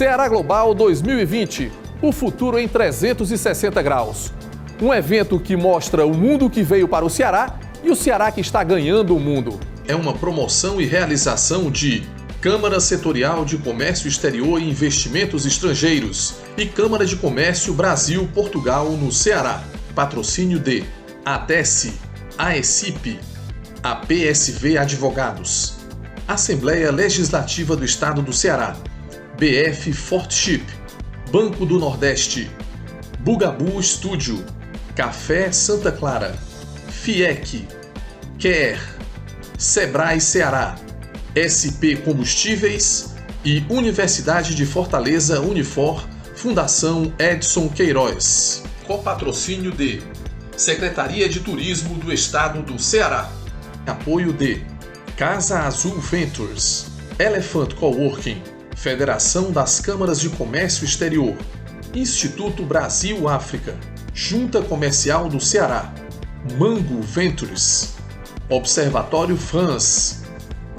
Ceará Global 2020, o futuro em 360 graus. Um evento que mostra o mundo que veio para o Ceará e o Ceará que está ganhando o mundo. É uma promoção e realização de Câmara Setorial de Comércio Exterior e Investimentos Estrangeiros e Câmara de Comércio Brasil-Portugal no Ceará. Patrocínio de ADESE, AECIP, APSV Advogados, Assembleia Legislativa do Estado do Ceará, BF Fortship, Banco do Nordeste, Bugabu Studio, Café Santa Clara, FIEC, Quer, Sebrae Ceará, SP Combustíveis e Universidade de Fortaleza Unifor, Fundação Edson Queiroz. Copatrocínio de Secretaria de Turismo do Estado do Ceará. Apoio de Casa Azul Ventures, Elephant Coworking, Federação das Câmaras de Comércio Exterior, Instituto Brasil-África, Junta Comercial do Ceará, Mango Ventures, Observatório France,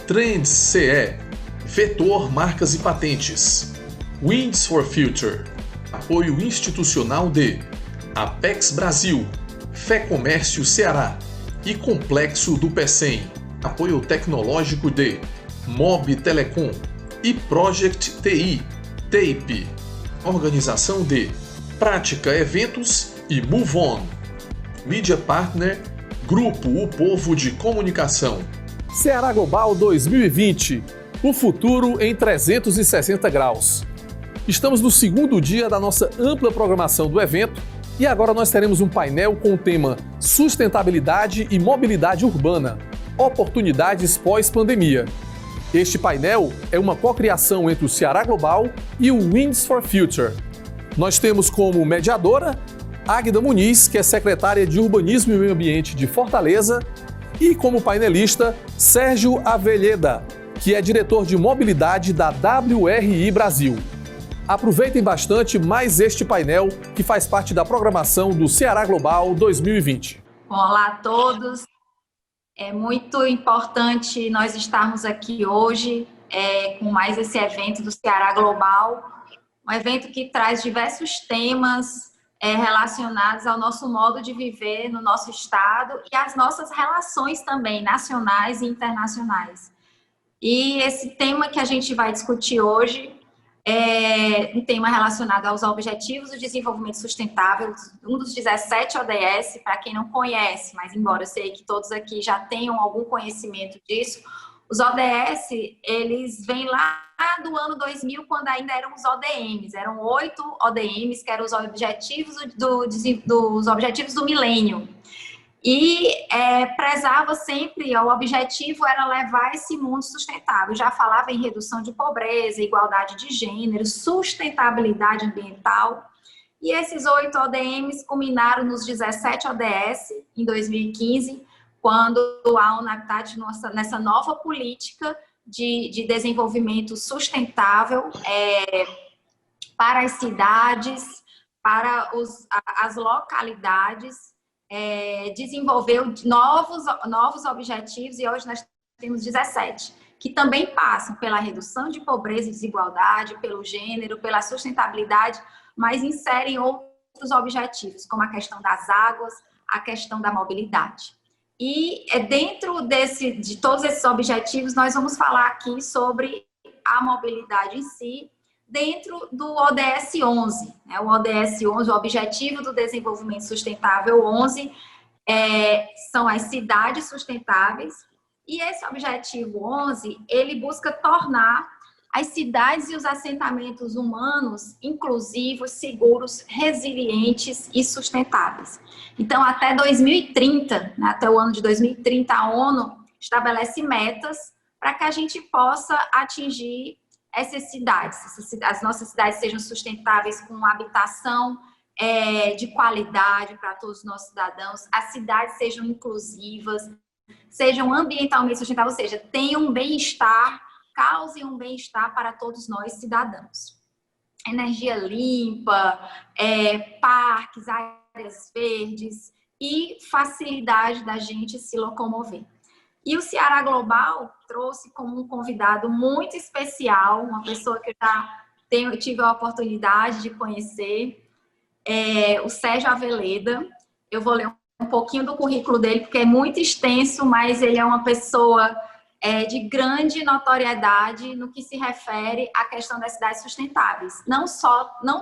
Trends CE, Vetor Marcas e Patentes, Winds for Future, apoio institucional de Apex Brasil, Fé Comércio Ceará e Complexo do Pecém, apoio tecnológico de Mob Telecom e Project TI, TAPE, organização de Prática Eventos e Move On, Mídia Partner, Grupo O Povo de Comunicação. Ceará Global 2020, o futuro em 360 graus. Estamos no segundo dia da nossa ampla programação do evento e agora nós teremos um painel com o tema Sustentabilidade e Mobilidade Urbana, oportunidades pós-pandemia. Este painel é uma cocriação entre o Ceará Global e o Winds for Future. Nós temos como mediadora Águida Muniz, que é secretária de Urbanismo e Meio Ambiente de Fortaleza, e como painelista Sérgio Avelheda, que é diretor de mobilidade da WRI Brasil. Aproveitem bastante mais este painel que faz parte da programação do Ceará Global 2020. Olá a todos. É muito importante nós estarmos aqui hoje com mais esse evento do Ceará Global, um evento que traz diversos temas relacionados ao nosso modo de viver no nosso estado e às nossas relações também nacionais e internacionais. E esse tema que a gente vai discutir hoje é um tema relacionado aos Objetivos do Desenvolvimento Sustentável, um dos 17 ODS, para quem não conhece, mas embora eu sei que todos aqui já tenham algum conhecimento disso, os ODS, eles vêm lá do ano 2000, quando ainda eram os ODMs, eram 8 ODMs, que eram os Objetivos dos Objetivos do Milênio. E prezava sempre, o objetivo era levar esse mundo sustentável. Já falava em redução de pobreza, igualdade de gênero, sustentabilidade ambiental. E esses 8 ODMs culminaram nos 17 ODS em 2015, quando a UNACTAD, nessa nova política de desenvolvimento sustentável para as cidades, para as localidades, desenvolveu novos objetivos, e hoje nós temos 17, que também passam pela redução de pobreza e desigualdade, pelo gênero, pela sustentabilidade, mas inserem outros objetivos, como a questão das águas, a questão da mobilidade. E dentro de todos esses objetivos, nós vamos falar aqui sobre a mobilidade em si, dentro do ODS 11. O ODS 11, o Objetivo do Desenvolvimento Sustentável 11, são as cidades sustentáveis, e esse Objetivo 11, ele busca tornar as cidades e os assentamentos humanos inclusivos, seguros, resilientes e sustentáveis. Então, até 2030, até o ano de 2030, a ONU estabelece metas para que a gente possa atingir essas cidades, as nossas cidades sejam sustentáveis com habitação de qualidade para todos os nossos cidadãos, as cidades sejam inclusivas, sejam ambientalmente sustentáveis, ou seja, tenham um bem-estar, causem um bem-estar para todos nós cidadãos. Energia limpa, parques, áreas verdes e facilidade da gente se locomover. E o Ceará Global trouxe como um convidado muito especial, uma pessoa que eu já tive a oportunidade de conhecer o Sérgio Aveleda. Eu vou ler um pouquinho do currículo dele, porque é muito extenso, mas ele é uma pessoa de grande notoriedade no que se refere à questão das cidades sustentáveis. Não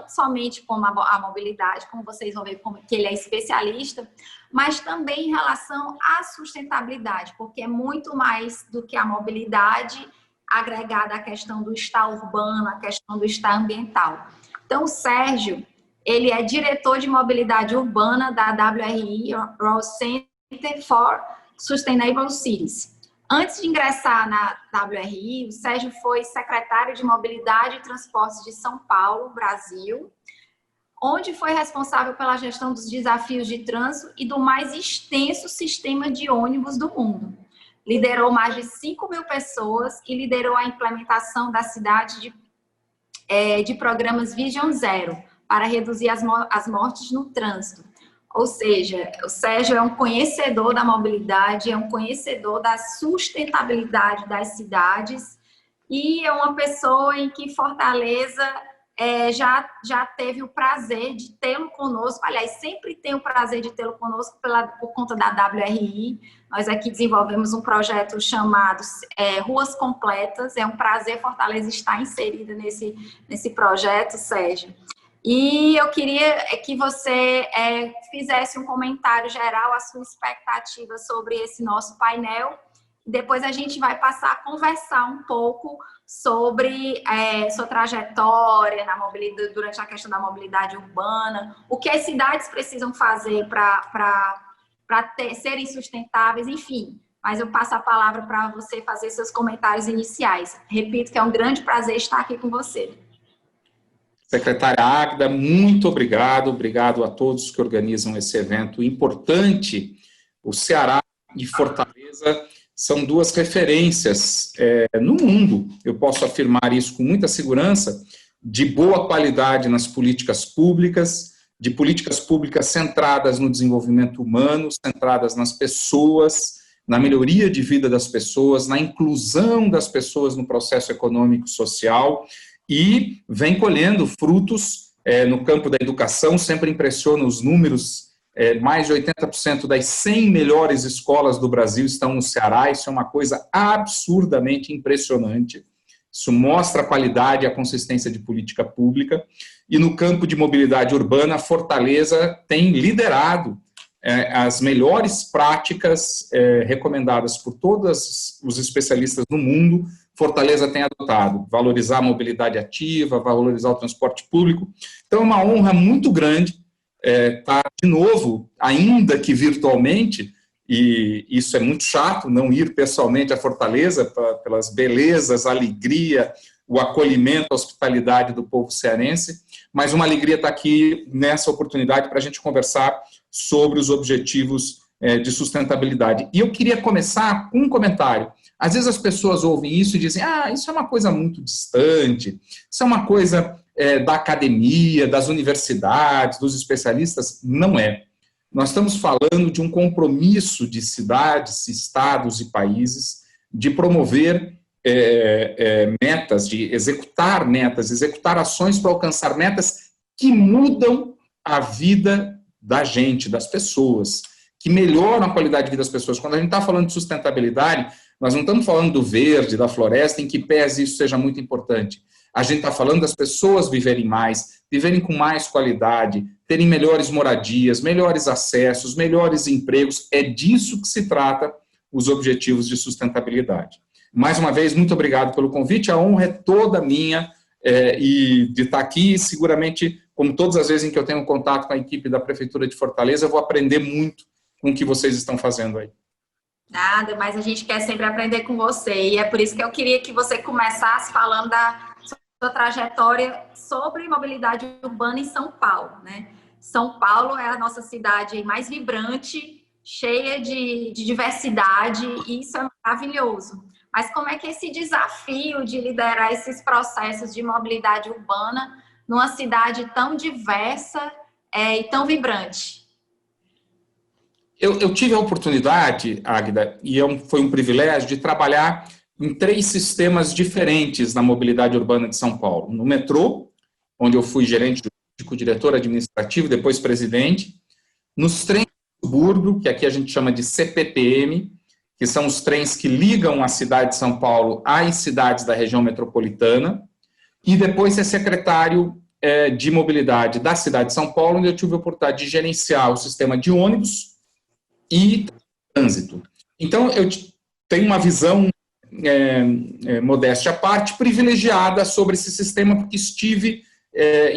somente como a mobilidade, como vocês vão ver que ele é especialista, mas também em relação à sustentabilidade, porque é muito mais do que a mobilidade agregada à questão do estar urbano, à questão do estar ambiental. Então, o Sérgio, ele é diretor de mobilidade urbana da WRI, World Center for Sustainable Cities. Antes de ingressar na WRI, o Sérgio foi secretário de Mobilidade e Transportes de São Paulo, Brasil, onde foi responsável pela gestão dos desafios de trânsito e do mais extenso sistema de ônibus do mundo. Liderou mais de 5.000 pessoas e liderou a implementação da cidade de programas Vision Zero para reduzir as mortes no trânsito. Ou seja, o Sérgio é um conhecedor da mobilidade, é um conhecedor da sustentabilidade das cidades e é uma pessoa em que Fortaleza já teve o prazer de tê-lo conosco. Aliás, sempre tem o prazer de tê-lo conosco por conta da WRI. Nós aqui desenvolvemos um projeto chamado Ruas Completas. É um prazer Fortaleza estar inserida nesse projeto, Sérgio. E eu queria que você fizesse um comentário geral, a sua expectativa sobre esse nosso painel. Depois a gente vai passar a conversar um pouco sobre sua trajetória na mobilidade, durante a questão da mobilidade urbana, o que as cidades precisam fazer para serem sustentáveis, enfim. Mas eu passo a palavra para você fazer seus comentários iniciais. Repito que é um grande prazer estar aqui com você. Secretária Águida, muito obrigado. Obrigado a todos que organizam esse evento importante. O Ceará e Fortaleza são duas referências no mundo, eu posso afirmar isso com muita segurança, de boa qualidade nas políticas públicas, de políticas públicas centradas no desenvolvimento humano, centradas nas pessoas, na melhoria de vida das pessoas, na inclusão das pessoas no processo econômico e social, e vem colhendo frutos no campo da educação. Sempre impressiona os números. Mais de 80% das 100 melhores escolas do Brasil estão no Ceará. Isso é uma coisa absurdamente impressionante. Isso mostra a qualidade e a consistência de política pública. E no campo de mobilidade urbana, Fortaleza tem liderado as melhores práticas recomendadas por todos os especialistas no mundo. Fortaleza tem adotado, valorizar a mobilidade ativa, valorizar o transporte público. Então, é uma honra muito grande estar de novo, ainda que virtualmente, e isso é muito chato, não ir pessoalmente a Fortaleza, pelas belezas, a alegria, o acolhimento, a hospitalidade do povo cearense, mas uma alegria estar aqui nessa oportunidade para a gente conversar sobre os objetivos de sustentabilidade. E eu queria começar com um comentário. Às vezes as pessoas ouvem isso e dizem, isso é uma coisa muito distante, isso é uma coisa da academia, das universidades, dos especialistas. Não é. Nós estamos falando de um compromisso de cidades, estados e países de promover metas, de executar metas, executar ações para alcançar metas que mudam a vida da gente, das pessoas, que melhoram a qualidade de vida das pessoas. Quando a gente está falando de sustentabilidade, nós não estamos falando do verde, da floresta, em que pese isso seja muito importante. A gente está falando das pessoas viverem mais, viverem com mais qualidade, terem melhores moradias, melhores acessos, melhores empregos. É disso que se trata os objetivos de sustentabilidade. Mais uma vez, muito obrigado pelo convite. A honra é toda minha e de estar aqui. Seguramente, como todas as vezes em que eu tenho contato com a equipe da Prefeitura de Fortaleza, eu vou aprender muito com o que vocês estão fazendo aí. Nada, mas a gente quer sempre aprender com você. E é por isso que eu queria que você começasse falando da sua trajetória sobre mobilidade urbana em São Paulo, né? São Paulo é a nossa cidade mais vibrante, cheia de diversidade, e isso é maravilhoso. Mas como é que esse desafio de liderar esses processos de mobilidade urbana numa cidade tão diversa e tão vibrante? Eu tive a oportunidade, Águida, e foi um privilégio, de trabalhar em 3 sistemas diferentes na mobilidade urbana de São Paulo. No metrô, onde eu fui gerente jurídico, diretor administrativo, depois presidente. Nos trens do subúrbio, que aqui a gente chama de CPTM, que são os trens que ligam a cidade de São Paulo às cidades da região metropolitana. E depois ser secretário de mobilidade da cidade de São Paulo, onde eu tive a oportunidade de gerenciar o sistema de ônibus e trânsito. Então, eu tenho uma visão, modéstia à parte, privilegiada sobre esse sistema, porque estive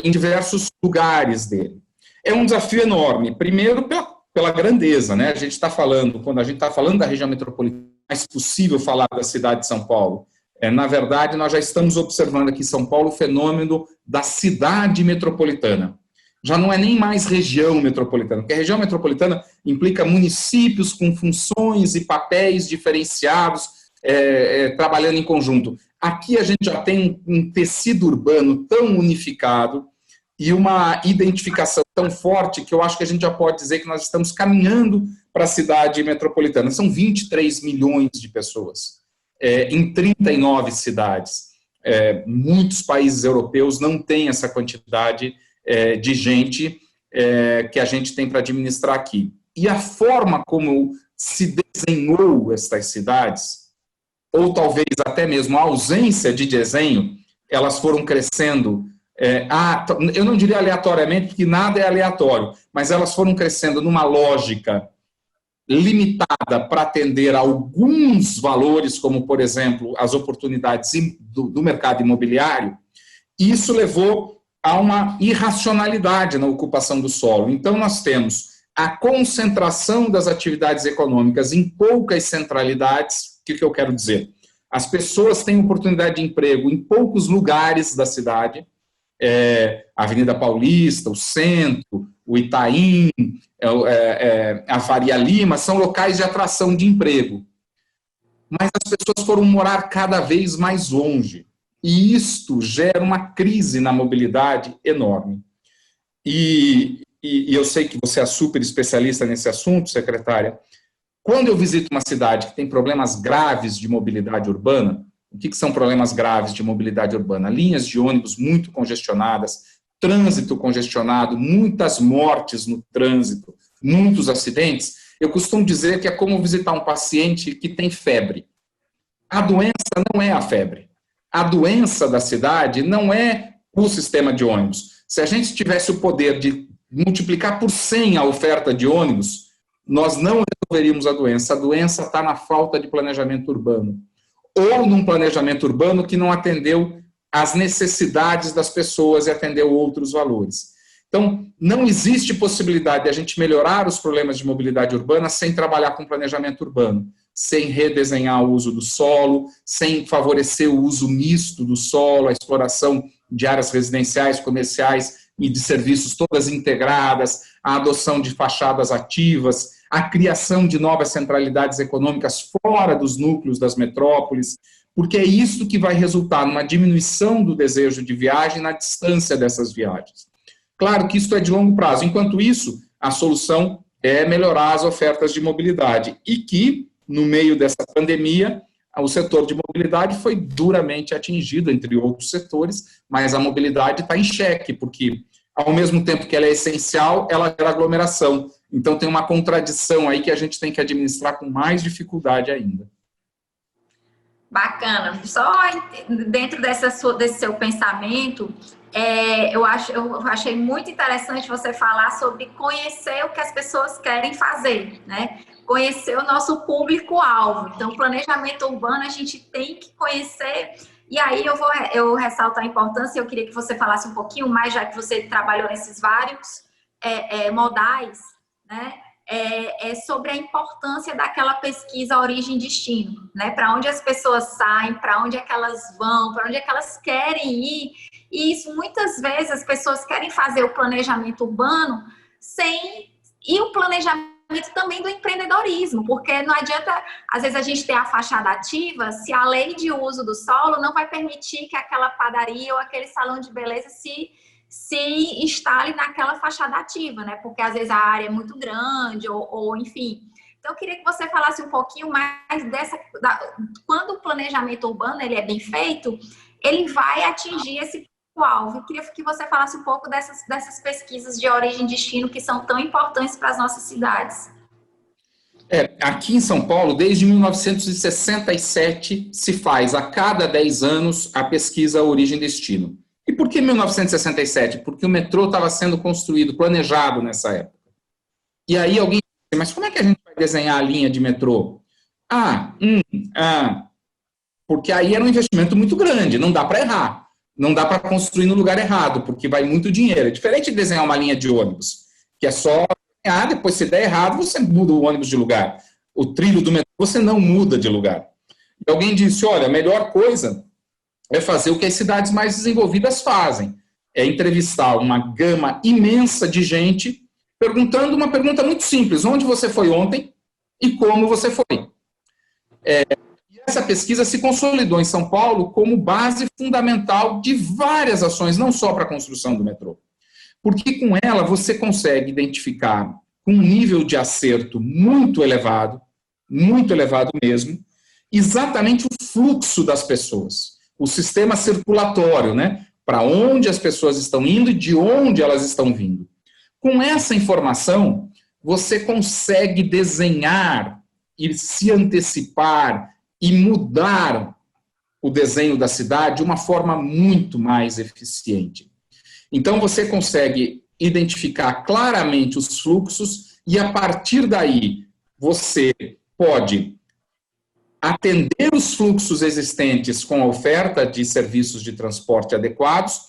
em diversos lugares dele. É um desafio enorme, primeiro pela grandeza, né? A gente está falando, quando a gente está falando da região metropolitana, é mais possível falar da cidade de São Paulo. Na verdade, nós já estamos observando aqui em São Paulo o fenômeno da cidade metropolitana. Já não é nem mais região metropolitana, porque a região metropolitana implica municípios com funções e papéis diferenciados, trabalhando em conjunto. Aqui a gente já tem um tecido urbano tão unificado e uma identificação tão forte que eu acho que a gente já pode dizer que nós estamos caminhando para a cidade metropolitana. São 23 milhões de pessoas, em 39 cidades. Muitos países europeus não têm essa quantidade de gente que a gente tem para administrar aqui. E a forma como se desenhou estas cidades, ou talvez até mesmo a ausência de desenho, elas foram crescendo, eu não diria aleatoriamente, porque nada é aleatório, mas elas foram crescendo numa lógica limitada para atender a alguns valores, como, por exemplo, as oportunidades do mercado imobiliário, e isso levou a uma irracionalidade na ocupação do solo. Então, nós temos a concentração das atividades econômicas em poucas centralidades. O que eu quero dizer? As pessoas têm oportunidade de emprego em poucos lugares da cidade, a Avenida Paulista, o Centro, o Itaim, a Faria Lima, são locais de atração de emprego. Mas as pessoas foram morar cada vez mais longe. E isto gera uma crise na mobilidade enorme. E eu sei que você é super especialista nesse assunto, secretária. Quando eu visito uma cidade que tem problemas graves de mobilidade urbana, o que são problemas graves de mobilidade urbana? Linhas de ônibus muito congestionadas, trânsito congestionado, muitas mortes no trânsito, muitos acidentes. Eu costumo dizer que é como visitar um paciente que tem febre. A doença não é a febre. A doença da cidade não é o sistema de ônibus. Se a gente tivesse o poder de multiplicar por 100 a oferta de ônibus, nós não resolveríamos a doença. A doença está na falta de planejamento urbano. Ou num planejamento urbano que não atendeu às necessidades das pessoas e atendeu outros valores. Então, não existe possibilidade de a gente melhorar os problemas de mobilidade urbana sem trabalhar com planejamento urbano, sem redesenhar o uso do solo, sem favorecer o uso misto do solo, a exploração de áreas residenciais, comerciais e de serviços todas integradas, a adoção de fachadas ativas, a criação de novas centralidades econômicas fora dos núcleos das metrópoles, porque é isso que vai resultar numa diminuição do desejo de viagem na distância dessas viagens. Claro que isso é de longo prazo. Enquanto isso, a solução é melhorar as ofertas de mobilidade e que, no meio dessa pandemia, o setor de mobilidade foi duramente atingido, entre outros setores, mas a mobilidade está em xeque, porque, ao mesmo tempo que ela é essencial, ela gera aglomeração. Então, tem uma contradição aí que a gente tem que administrar com mais dificuldade ainda. Bacana. Só dentro desse seu pensamento, eu achei muito interessante você falar sobre conhecer o que as pessoas querem fazer, né? Conhecer o nosso público-alvo. Então, planejamento urbano a gente tem que conhecer. E aí eu ressalto a importância, eu queria que você falasse um pouquinho mais, já que você trabalhou nesses vários modais, né? Sobre a importância daquela pesquisa origem e destino, né? Para onde as pessoas saem, para onde é que elas vão, para onde é que elas querem ir. E isso, muitas vezes, as pessoas querem fazer o planejamento urbano e o planejamento também do empreendedorismo, porque não adianta, às vezes, a gente ter a fachada ativa se a lei de uso do solo não vai permitir que aquela padaria ou aquele salão de beleza se instale naquela fachada ativa, né? Porque às vezes a área é muito grande ou enfim, Então, eu queria que você falasse um pouquinho mais quando o planejamento urbano ele é bem feito, ele vai atingir esse público-alvo. Eu queria que você falasse um pouco dessas pesquisas de origem e destino que são tão importantes para as nossas cidades. Aqui em São Paulo, desde 1967, se faz a cada 10 anos a pesquisa origem e destino. E por que 1967? Porque o metrô estava sendo construído, planejado nessa época. E aí alguém disse, mas como é que a gente vai desenhar a linha de metrô? Porque aí era um investimento muito grande, não dá para errar. Não dá para construir no lugar errado, porque vai muito dinheiro. É diferente de desenhar uma linha de ônibus, que é só depois se der errado, você muda o ônibus de lugar. O trilho do metrô, você não muda de lugar. E alguém disse, olha, a melhor coisa é fazer o que as cidades mais desenvolvidas fazem. É entrevistar uma gama imensa de gente, perguntando uma pergunta muito simples. Onde você foi ontem e como você foi? E essa pesquisa se consolidou em São Paulo como base fundamental de várias ações, não só para a construção do metrô. Porque com ela você consegue identificar com um nível de acerto muito elevado mesmo, exatamente o fluxo das pessoas, o sistema circulatório, né? Para onde as pessoas estão indo e de onde elas estão vindo. Com essa informação, você consegue desenhar e se antecipar e mudar o desenho da cidade de uma forma muito mais eficiente. Então, você consegue identificar claramente os fluxos e, a partir daí, você pode atender os fluxos existentes com a oferta de serviços de transporte adequados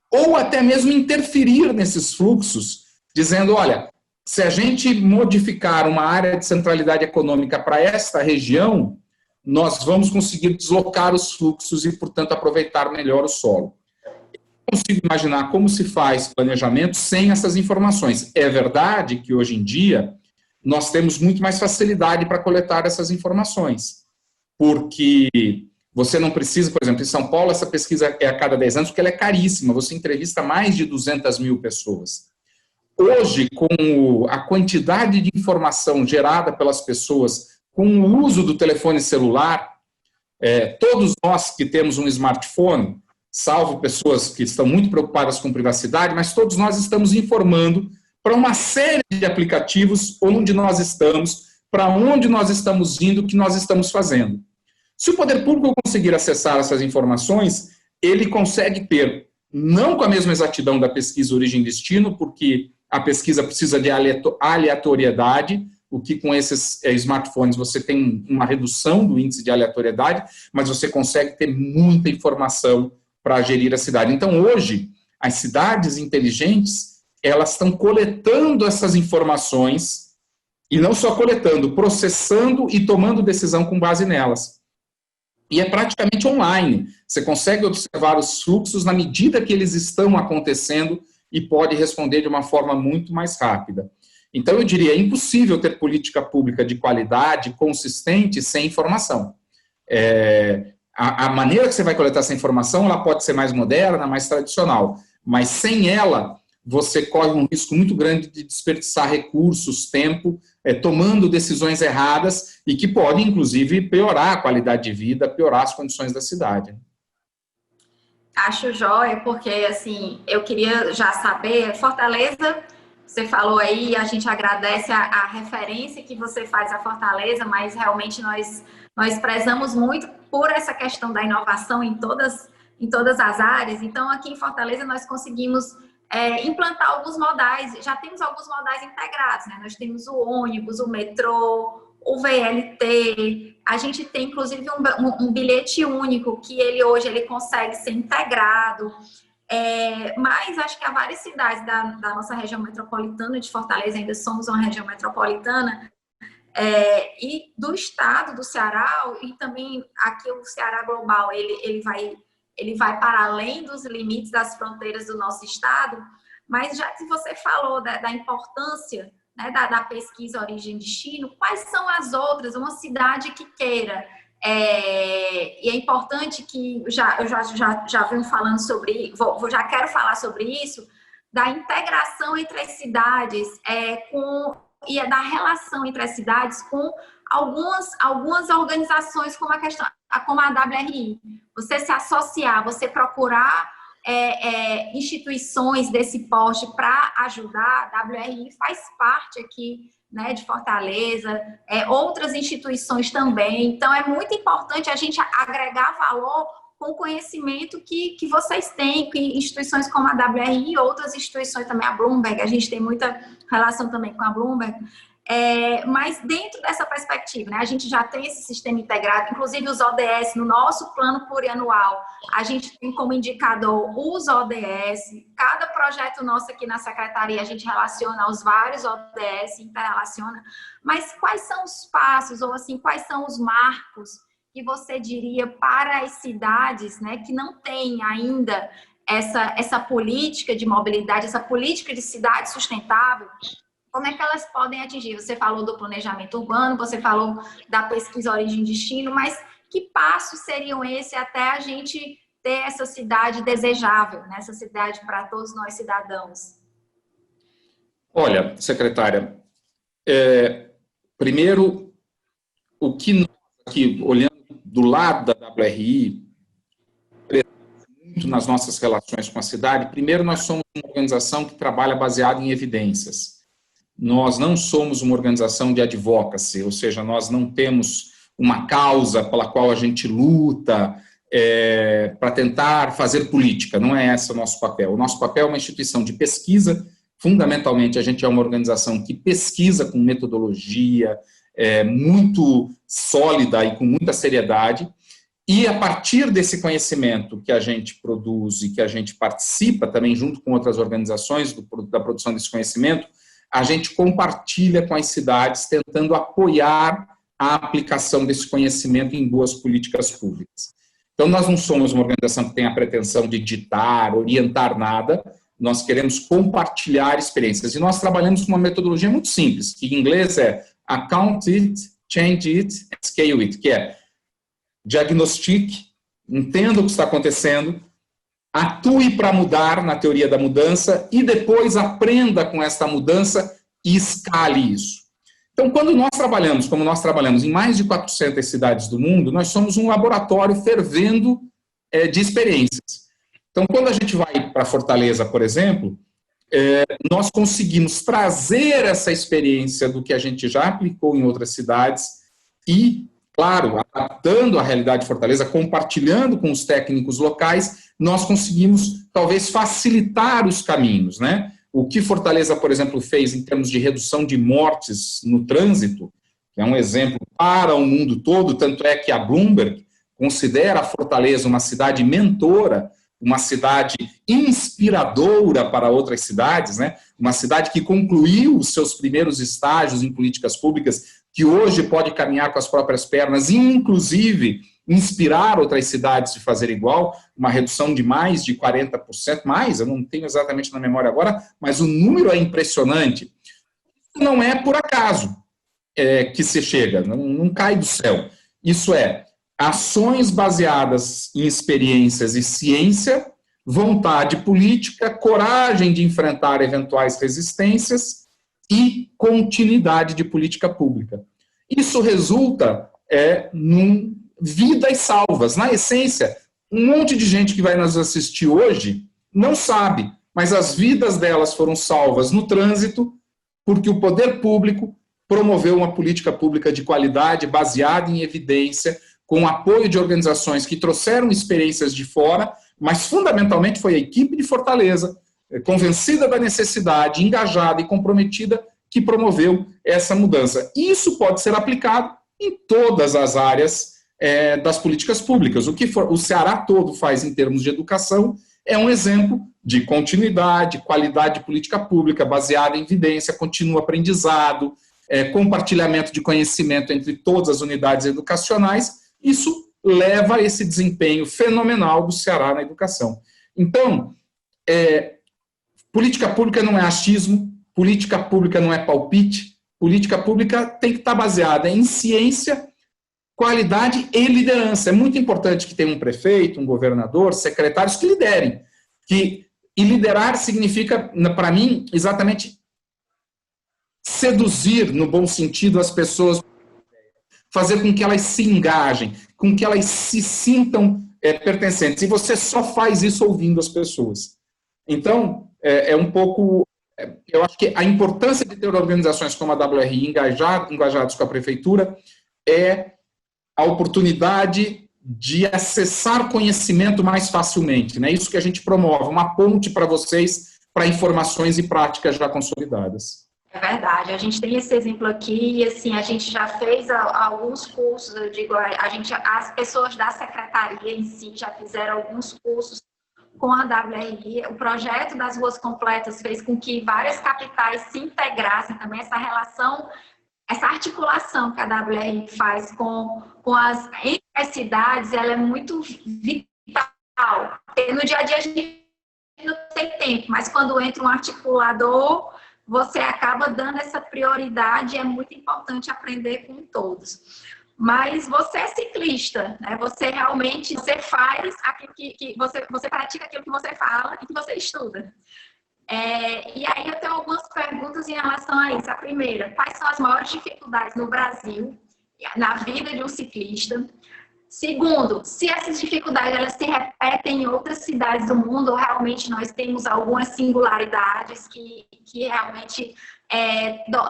ou até mesmo interferir nesses fluxos, dizendo, olha, se a gente modificar uma área de centralidade econômica para esta região, nós vamos conseguir deslocar os fluxos e, portanto, aproveitar melhor o solo. Consigo imaginar como se faz planejamento sem essas informações. É verdade que hoje em dia nós temos muito mais facilidade para coletar essas informações, porque você não precisa, por exemplo, em São Paulo essa pesquisa é a cada 10 anos porque ela é caríssima, você entrevista mais de 200 mil pessoas. Hoje, com a quantidade de informação gerada pelas pessoas com o uso do telefone celular, todos nós que temos um smartphone, salvo pessoas que estão muito preocupadas com privacidade, mas todos nós estamos informando para uma série de aplicativos onde nós estamos, para onde nós estamos indo, o que nós estamos fazendo. Se o poder público conseguir acessar essas informações, ele consegue ter, não com a mesma exatidão da pesquisa origem e destino, porque a pesquisa precisa de aleatoriedade, o que com esses smartphones você tem uma redução do índice de aleatoriedade, mas você consegue ter muita informação para gerir a cidade. Então, hoje, as cidades inteligentes, elas estão coletando essas informações, e não só coletando, processando e tomando decisão com base nelas. E é praticamente online. Você consegue observar os fluxos na medida que eles estão acontecendo e pode responder de uma forma muito mais rápida. Então, eu diria, é impossível ter política pública de qualidade, consistente, sem informação. A maneira que você vai coletar essa informação, ela pode ser mais moderna, mais tradicional, mas sem ela, você corre um risco muito grande de desperdiçar recursos, tempo, tomando decisões erradas e que podem, inclusive, piorar a qualidade de vida, piorar as condições da cidade. Acho jóia, porque, assim, eu queria já saber, Fortaleza, você falou aí, a gente agradece a referência que você faz a Fortaleza, mas realmente nós prezamos muito por essa questão da inovação em todas as áreas. Então, aqui em Fortaleza, nós conseguimos implantar alguns modais, já temos alguns modais integrados, né? Nós temos o ônibus, o metrô, o VLT, a gente tem, inclusive, um bilhete único, que hoje ele consegue ser integrado, mas acho que há várias cidades da nossa região metropolitana, de Fortaleza ainda somos uma região metropolitana, e do estado do Ceará, e também aqui o Ceará Global, ele vai para além dos limites das fronteiras do nosso estado, mas já que você falou da importância, né, da pesquisa origem e destino, quais são as outras, uma cidade que queira, e é importante que, eu já venho falando sobre, já quero falar sobre isso, da integração entre as cidades, com e é da relação entre as cidades com algumas organizações como a WRI. Você se associar, você procurar instituições desse porte para ajudar, a WRI faz parte aqui, né, de Fortaleza, outras instituições também. Então, é muito importante a gente agregar valor com o conhecimento que vocês têm, que instituições como a WRI e outras instituições também, a Bloomberg, a gente tem muita relação também com a Bloomberg, mas dentro dessa perspectiva, né, a gente já tem esse sistema integrado, inclusive os ODS, no nosso plano plurianual, a gente tem como indicador os ODS, cada projeto nosso aqui na Secretaria, a gente relaciona os vários ODS, interrelaciona, mas quais são os passos, ou assim, quais são os marcos que você diria para as cidades, né, que não têm ainda essa política de mobilidade, essa política de cidade sustentável, como é que elas podem atingir? Você falou do planejamento urbano, você falou da pesquisa origem e destino, mas que passos seriam esses até a gente ter essa cidade desejável, né, essa cidade para todos nós cidadãos? Olha, secretária, primeiro, o que nós aqui, olhando do lado da WRI, muito nas nossas relações com a cidade, primeiro, nós somos uma organização que trabalha baseada em evidências. Nós não somos uma organização de advocacy, ou seja, nós não temos uma causa pela qual a gente luta para tentar fazer política, não é esse o nosso papel. O nosso papel é uma instituição de pesquisa, fundamentalmente a gente é uma organização que pesquisa com metodologia muito sólida e com muita seriedade, e a partir desse conhecimento que a gente produz e que a gente participa também junto com outras organizações da produção desse conhecimento, a gente compartilha com as cidades, tentando apoiar a aplicação desse conhecimento em boas políticas públicas. Então, nós não somos uma organização que tem a pretensão de ditar, orientar nada, nós queremos compartilhar experiências. E nós trabalhamos com uma metodologia muito simples, que em inglês é account it, change it, and scale it, que é diagnostique, entenda o que está acontecendo, atue para mudar na teoria da mudança e depois aprenda com esta mudança e escale isso. Então, quando nós trabalhamos, como nós trabalhamos em mais de 400 cidades do mundo, nós somos um laboratório fervendo de experiências. Então, quando a gente vai para Fortaleza, por exemplo, nós conseguimos trazer essa experiência do que a gente já aplicou em outras cidades e, claro, adaptando a realidade de Fortaleza, compartilhando com os técnicos locais, nós conseguimos, talvez, facilitar os caminhos, né? O que Fortaleza, por exemplo, fez em termos de redução de mortes no trânsito, que é um exemplo para o mundo todo, tanto é que a Bloomberg considera a Fortaleza uma cidade mentora, uma cidade inspiradora para outras cidades, né? Uma cidade que concluiu os seus primeiros estágios em políticas públicas, que hoje pode caminhar com as próprias pernas e, inclusive, inspirar outras cidades de fazer igual, uma redução de mais de 40%, mais, eu não tenho exatamente na memória agora, mas o número é impressionante. Não é por acaso que se chega, não cai do céu. Isso é ações baseadas em experiências e ciência, vontade política, coragem de enfrentar eventuais resistências e continuidade de política pública. Isso resulta num vidas salvas. Na essência, um monte de gente que vai nos assistir hoje não sabe, mas as vidas delas foram salvas no trânsito porque o poder público promoveu uma política pública de qualidade baseada em evidência, com apoio de organizações que trouxeram experiências de fora, mas fundamentalmente foi a equipe de Fortaleza, convencida da necessidade, engajada e comprometida, que promoveu essa mudança. Isso pode ser aplicado em todas as áreas das políticas públicas. O que o Ceará todo faz em termos de educação é um exemplo de continuidade, qualidade de política pública baseada em evidência, contínuo aprendizado, compartilhamento de conhecimento entre todas as unidades educacionais. Isso leva a esse desempenho fenomenal do Ceará na educação. Então, política pública não é achismo, política pública não é palpite, política pública tem que estar baseada em ciência, qualidade e liderança. É muito importante que tenha um prefeito, um governador, secretários que liderem. E liderar significa, para mim, exatamente seduzir, no bom sentido, as pessoas, fazer com que elas se engajem, com que elas se sintam pertencentes. E você só faz isso ouvindo as pessoas. Então, um pouco... Eu acho que a importância de ter organizações como a WRI engajados com a prefeitura é a oportunidade de acessar conhecimento mais facilmente, né? Isso que a gente promove, uma ponte para vocês, para informações e práticas já consolidadas. É verdade, a gente tem esse exemplo aqui e assim, a gente já fez alguns cursos, eu digo, as pessoas da secretaria em si já fizeram alguns cursos com a WRI. O projeto das ruas completas fez com que várias capitais se integrassem também, essa relação, essa articulação que a WRI faz com entre as cidades, ela é muito vital. Porque no dia a dia a gente não tem tempo, mas quando entra um articulador, você acaba dando essa prioridade, é muito importante aprender com todos. Mas você é ciclista, né? Você realmente faz aquilo que você pratica aquilo que você fala e que você estuda. E aí eu tenho algumas perguntas em relação a isso. A primeira, quais são as maiores dificuldades no Brasil, na vida de um ciclista? Segundo, se essas dificuldades elas se repetem em outras cidades do mundo, ou realmente nós temos algumas singularidades que realmente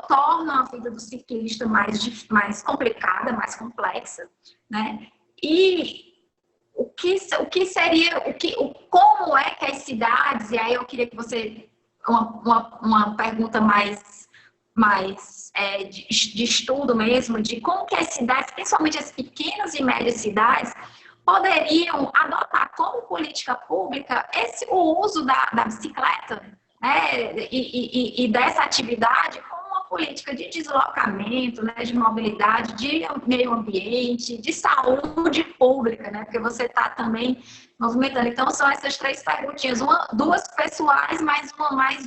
tornam a vida do ciclista mais complicada, mais complexa, né? E como é que as cidades, e aí eu queria que você, uma pergunta mais de estudo mesmo, de como que as cidades, principalmente as pequenas e médias cidades, poderiam adotar como política pública o uso da bicicleta, né, e dessa atividade como uma política de deslocamento, né, de mobilidade, de meio ambiente, de saúde pública, né, porque você está também movimentando. Então, são essas três perguntinhas, duas pessoais, mais uma mais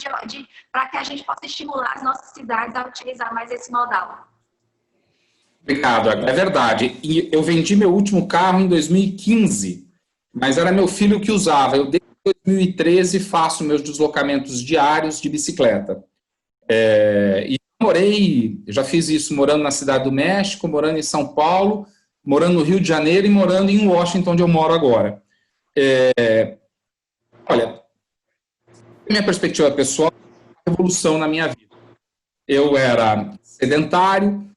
para que a gente possa estimular as nossas cidades a utilizar mais esse modal. Obrigado, é verdade. E eu vendi meu último carro em 2015, mas era meu filho que usava. Eu desde 2013 faço meus deslocamentos diários de bicicleta. E já fiz isso morando na Cidade do México, morando em São Paulo, morando no Rio de Janeiro e morando em Washington, onde eu moro agora. Olha, minha perspectiva pessoal, é uma revolução na minha vida. Eu era sedentário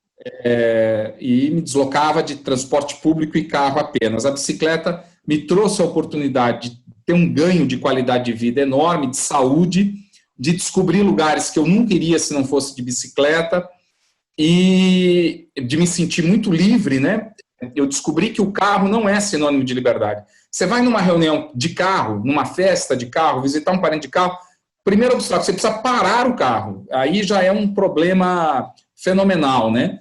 e me deslocava de transporte público e carro apenas. A bicicleta me trouxe a oportunidade de ter um ganho de qualidade de vida enorme, de saúde, de descobrir lugares que eu nunca iria se não fosse de bicicleta e de me sentir muito livre, né? Eu descobri que o carro não é sinônimo de liberdade. Você vai numa reunião de carro, numa festa de carro, visitar um parente de carro, primeiro obstáculo, você precisa parar o carro. Aí já é um problema fenomenal, né?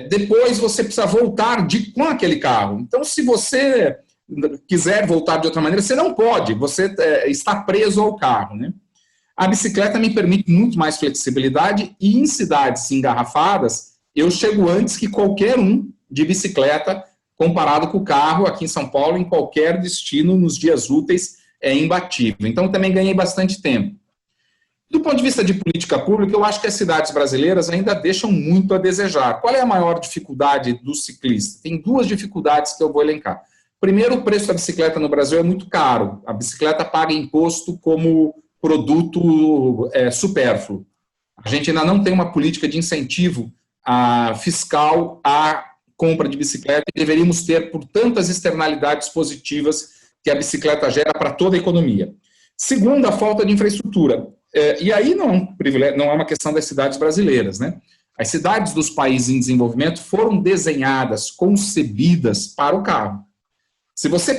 Depois você precisa voltar com aquele carro. Então, se você quiser voltar de outra maneira, você não pode, você está preso ao carro, né? A bicicleta me permite muito mais flexibilidade e em cidades engarrafadas, eu chego antes que qualquer um de bicicleta, comparado com o carro aqui em São Paulo, em qualquer destino, nos dias úteis, é imbatível. Então, também ganhei bastante tempo. Do ponto de vista de política pública, eu acho que as cidades brasileiras ainda deixam muito a desejar. Qual é a maior dificuldade do ciclista? Tem duas dificuldades que eu vou elencar. Primeiro, o preço da bicicleta no Brasil é muito caro. A bicicleta paga imposto como produto supérfluo. A gente ainda não tem uma política de incentivo fiscal à compra de bicicleta e deveríamos ter por tantas externalidades positivas que a bicicleta gera para toda a economia. Segundo, a falta de infraestrutura. E aí não é uma questão das cidades brasileiras, né? As cidades dos países em desenvolvimento foram desenhadas, concebidas para o carro. Se você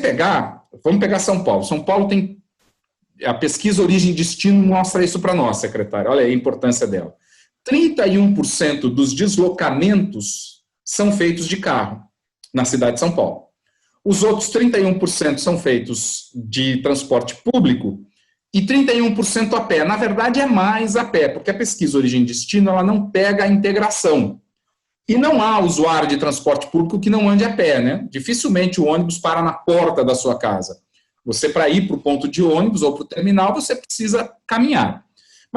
vamos pegar São Paulo. São Paulo tem a pesquisa Origem e Destino mostra isso para nós, secretária. Olha aí a importância dela. 31% dos deslocamentos são feitos de carro na cidade de São Paulo. Os outros 31% são feitos de transporte público e 31% a pé. Na verdade, é mais a pé, porque a pesquisa Origem e Destino ela não pega a integração. E não há usuário de transporte público que não ande a pé, né? Dificilmente o ônibus para na porta da sua casa. Você, para ir para o ponto de ônibus ou para o terminal, você precisa caminhar.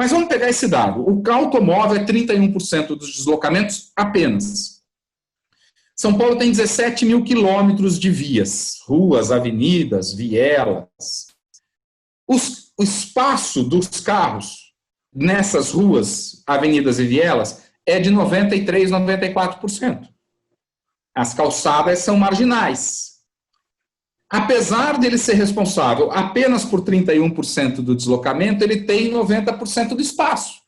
Mas vamos pegar esse dado. O automóvel é 31% dos deslocamentos apenas. São Paulo tem 17 mil quilômetros de vias, ruas, avenidas, vielas. O espaço dos carros nessas ruas, avenidas e vielas é de 93%, 94%. As calçadas são marginais. Apesar dele ser responsável apenas por 31% do deslocamento, ele tem 90% do espaço.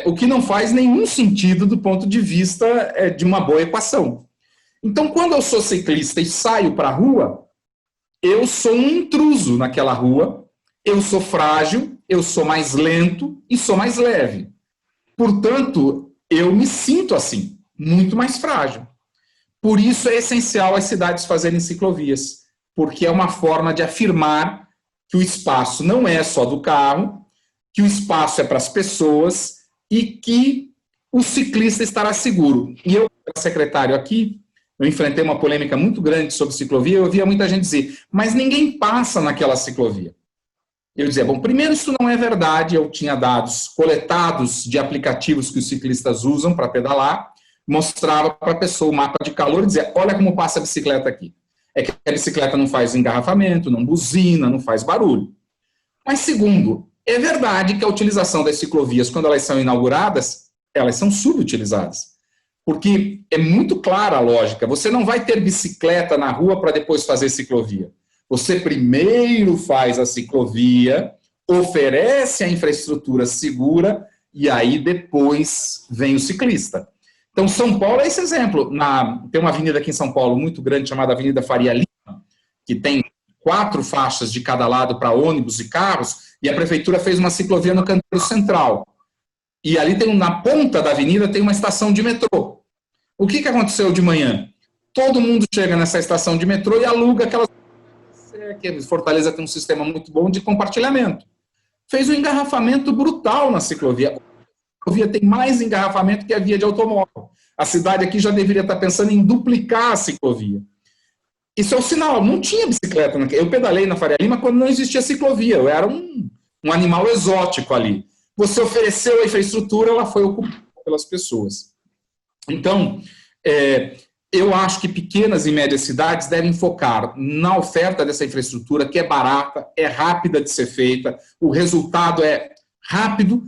O que não faz nenhum sentido do ponto de vista de uma boa equação. Então, quando eu sou ciclista e saio para a rua, eu sou um intruso naquela rua, eu sou frágil, eu sou mais lento e sou mais leve. Portanto, eu me sinto assim, muito mais frágil. Por isso é essencial as cidades fazerem ciclovias, porque é uma forma de afirmar que o espaço não é só do carro, que o espaço é para as pessoas e que o ciclista estará seguro. E eu, secretário, aqui, eu enfrentei uma polêmica muito grande sobre ciclovia, eu ouvia muita gente dizer, mas ninguém passa naquela ciclovia. Eu dizia, bom, primeiro isso não é verdade, eu tinha dados coletados de aplicativos que os ciclistas usam para pedalar, mostrava para a pessoa o mapa de calor e dizia, olha como passa a bicicleta aqui. É que a bicicleta não faz engarrafamento, não buzina, não faz barulho. Mas segundo, é verdade que a utilização das ciclovias, quando elas são inauguradas, elas são subutilizadas. Porque é muito clara a lógica, você não vai ter bicicleta na rua para depois fazer ciclovia. Você primeiro faz a ciclovia, oferece a infraestrutura segura e aí depois vem o ciclista. Então, São Paulo é esse exemplo. Tem uma avenida aqui em São Paulo muito grande, chamada Avenida Faria Lima, que tem 4 faixas de cada lado para ônibus e carros, e a prefeitura fez uma ciclovia no canteiro central. E ali na ponta da avenida tem uma estação de metrô. O que aconteceu de manhã? Todo mundo chega nessa estação de metrô e aluga aquelas... Fortaleza tem um sistema muito bom de compartilhamento. Fez um engarrafamento brutal na ciclovia. A ciclovia tem mais engarrafamento que a via de automóvel. A cidade aqui já deveria estar pensando em duplicar a ciclovia. Isso é um sinal, não tinha bicicleta. Eu pedalei na Faria Lima quando não existia ciclovia, eu era um animal exótico ali. Você ofereceu a infraestrutura, ela foi ocupada pelas pessoas. Então, eu acho que pequenas e médias cidades devem focar na oferta dessa infraestrutura, que é barata, é rápida de ser feita, o resultado é rápido,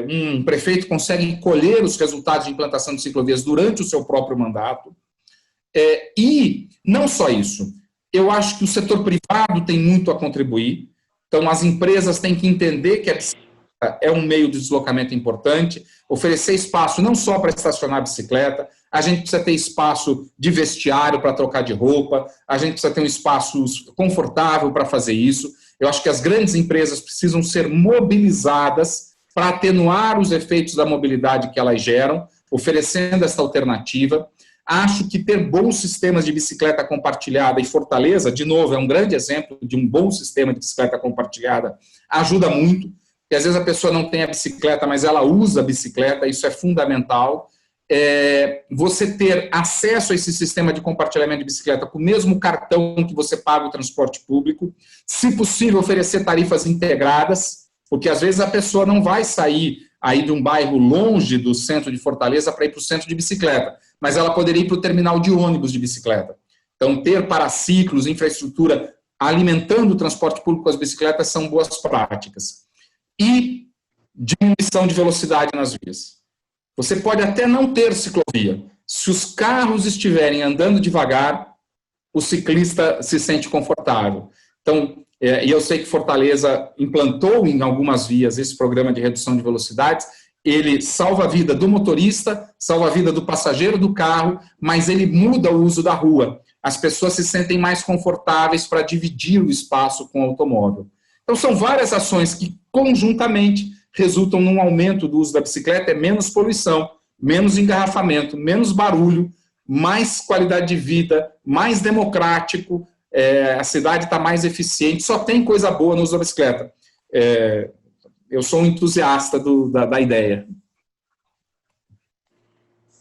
um prefeito consegue colher os resultados de implantação de ciclovias durante o seu próprio mandato. E não só isso, eu acho que o setor privado tem muito a contribuir, então as empresas têm que entender que a bicicleta é um meio de deslocamento importante, oferecer espaço não só para estacionar a bicicleta, a gente precisa ter espaço de vestiário para trocar de roupa, a gente precisa ter um espaço confortável para fazer isso. Eu acho que as grandes empresas precisam ser mobilizadas para atenuar os efeitos da mobilidade que elas geram, oferecendo essa alternativa. Acho que ter bons sistemas de bicicleta compartilhada, e Fortaleza, de novo, é um grande exemplo de um bom sistema de bicicleta compartilhada, ajuda muito, porque às vezes a pessoa não tem a bicicleta, mas ela usa a bicicleta, isso é fundamental. Você ter acesso a esse sistema de compartilhamento de bicicleta com o mesmo cartão que você paga o transporte público, se possível oferecer tarifas integradas, porque às vezes a pessoa não vai sair aí de um bairro longe do centro de Fortaleza para ir para o centro de bicicleta, mas ela poderia ir para o terminal de ônibus de bicicleta. Então, ter paraciclos, infraestrutura alimentando o transporte público com as bicicletas são boas práticas. E diminuição de velocidade nas vias. Você pode até não ter ciclovia. Se os carros estiverem andando devagar, o ciclista se sente confortável. Então, e eu sei que Fortaleza implantou em algumas vias esse programa de redução de velocidades, ele salva a vida do motorista, salva a vida do passageiro do carro, mas ele muda o uso da rua. As pessoas se sentem mais confortáveis para dividir o espaço com o automóvel. Então, são várias ações que, conjuntamente, resultam num aumento do uso da bicicleta, menos poluição, menos engarrafamento, menos barulho, mais qualidade de vida, mais democrático, a cidade está mais eficiente, só tem coisa boa no uso da bicicleta. Eu sou um entusiasta da ideia.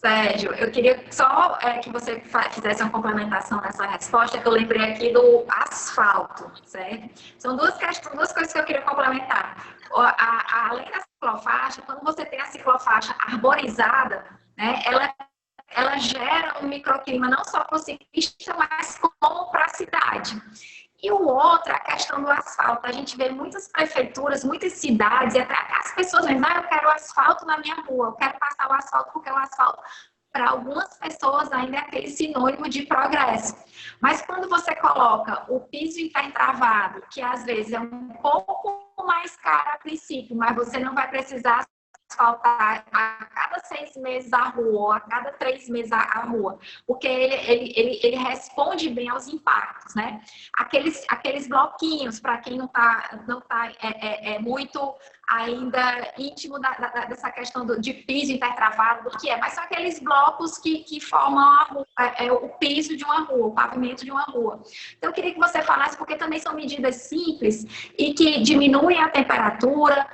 Sérgio, eu queria só que você fizesse uma complementação nessa resposta, que eu lembrei aqui do asfalto, certo? São duas coisas que eu queria complementar. Além da ciclofaixa, quando você tem a ciclofaixa arborizada, né, ela gera um microclima não só para o ciclista, mas como para a cidade. E o outro, a questão do asfalto. A gente vê muitas prefeituras, muitas cidades, e até as pessoas dizem, eu quero asfalto na minha rua, eu quero passar o asfalto, porque o asfalto, para algumas pessoas, ainda é aquele sinônimo de progresso. Mas quando você coloca o piso intertravado, que às vezes é um pouco mais caro a princípio, mas você não vai precisar asfaltar a cada 6 meses a rua, ou a cada 3 meses a rua, porque ele responde bem aos impactos, né? Aqueles bloquinhos, para quem não tá muito ainda íntimo dessa questão de piso intertravado, do que é, mas são aqueles blocos que formam a rua, o piso de uma rua, o pavimento de uma rua. Então, eu queria que você falasse, porque também são medidas simples e que diminuem a temperatura,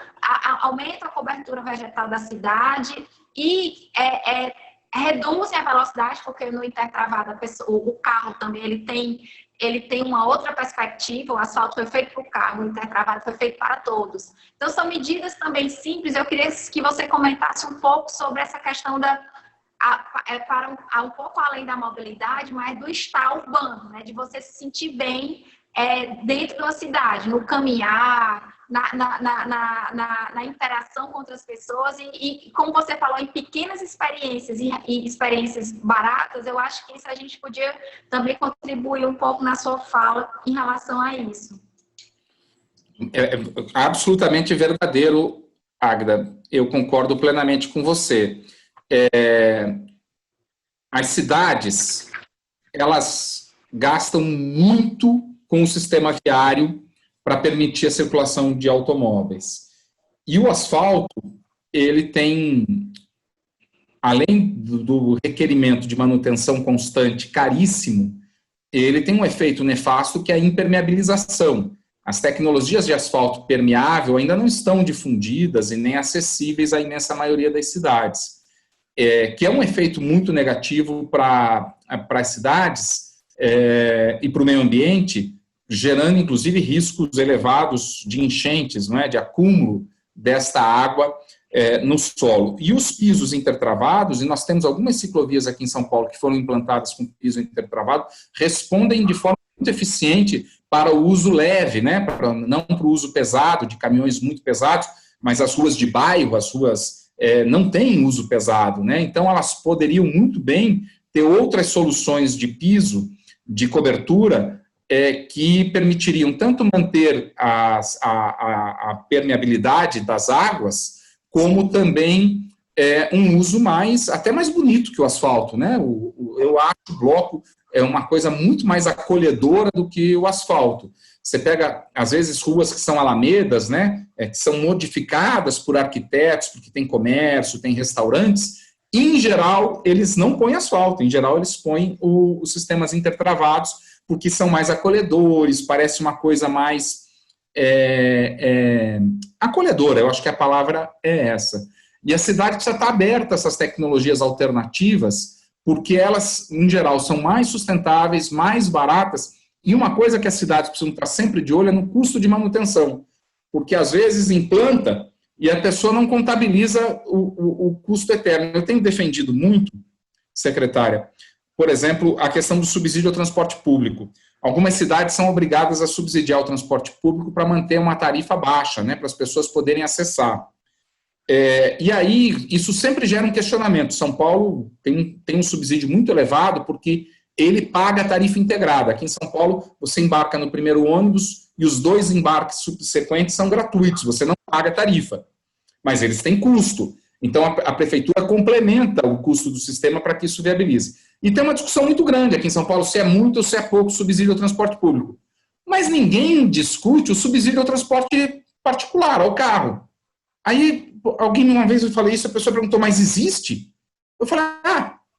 aumenta a cobertura vegetal da cidade e reduzem a velocidade, porque no intertravado o carro também ele tem uma outra perspectiva. O asfalto foi feito para o carro, o intertravado foi feito para todos. Então, são medidas também simples. Eu queria que você comentasse um pouco sobre essa questão um pouco além da mobilidade, mas do estar urbano, né? De você se sentir bem dentro da cidade, no caminhar, na interação com outras pessoas e, como você falou, em pequenas experiências e experiências baratas. Eu acho que isso a gente podia também contribuir um pouco na sua fala em relação a isso. É absolutamente verdadeiro, Águeda. Eu concordo plenamente com você. As cidades, elas gastam muito com o sistema viário para permitir a circulação de automóveis. E o asfalto, ele tem, além do requerimento de manutenção constante caríssimo, ele tem um efeito nefasto, que é a impermeabilização. As tecnologias de asfalto permeável ainda não estão difundidas e nem acessíveis à imensa maioria das cidades, que é um efeito muito negativo para as cidades e para o meio ambiente, gerando, inclusive, riscos elevados de enchentes, não é? De acúmulo desta água no solo. E os pisos intertravados, e nós temos algumas ciclovias aqui em São Paulo que foram implantadas com piso intertravado, respondem de forma muito eficiente para o uso leve, né? Não para o uso pesado, de caminhões muito pesados, mas as ruas de bairro, as ruas não têm uso pesado, né? Então, elas poderiam muito bem ter outras soluções de piso, de cobertura, que permitiriam tanto manter a permeabilidade das águas, como também um uso até mais bonito que o asfalto, né? Eu acho o bloco uma coisa muito mais acolhedora do que o asfalto. Você pega, às vezes, ruas que são alamedas, né? Que são modificadas por arquitetos, porque tem comércio, tem restaurantes, e, em geral, eles não põem asfalto, em geral, eles põem os sistemas intertravados, porque são mais acolhedores, parece uma coisa mais acolhedora, eu acho que a palavra é essa. E a cidade precisa estar aberta a essas tecnologias alternativas, porque elas, em geral, são mais sustentáveis, mais baratas, e uma coisa que as cidades precisam estar sempre de olho é no custo de manutenção, porque às vezes implanta e a pessoa não contabiliza o custo eterno. Eu tenho defendido muito, secretária, por exemplo, a questão do subsídio ao transporte público. Algumas cidades são obrigadas a subsidiar o transporte público para manter uma tarifa baixa, né, para as pessoas poderem acessar. E aí, isso sempre gera um questionamento. São Paulo tem um subsídio muito elevado porque ele paga a tarifa integrada. Aqui em São Paulo, você embarca no primeiro ônibus e os 2 embarques subsequentes são gratuitos, você não paga a tarifa, mas eles têm custo. Então, a prefeitura complementa o custo do sistema para que isso viabilize. E tem uma discussão muito grande aqui em São Paulo, se é muito ou se é pouco subsídio ao transporte público. Mas ninguém discute o subsídio ao transporte particular, ao carro. Aí, alguém uma vez eu falei isso, a pessoa perguntou, mas existe? Eu falei,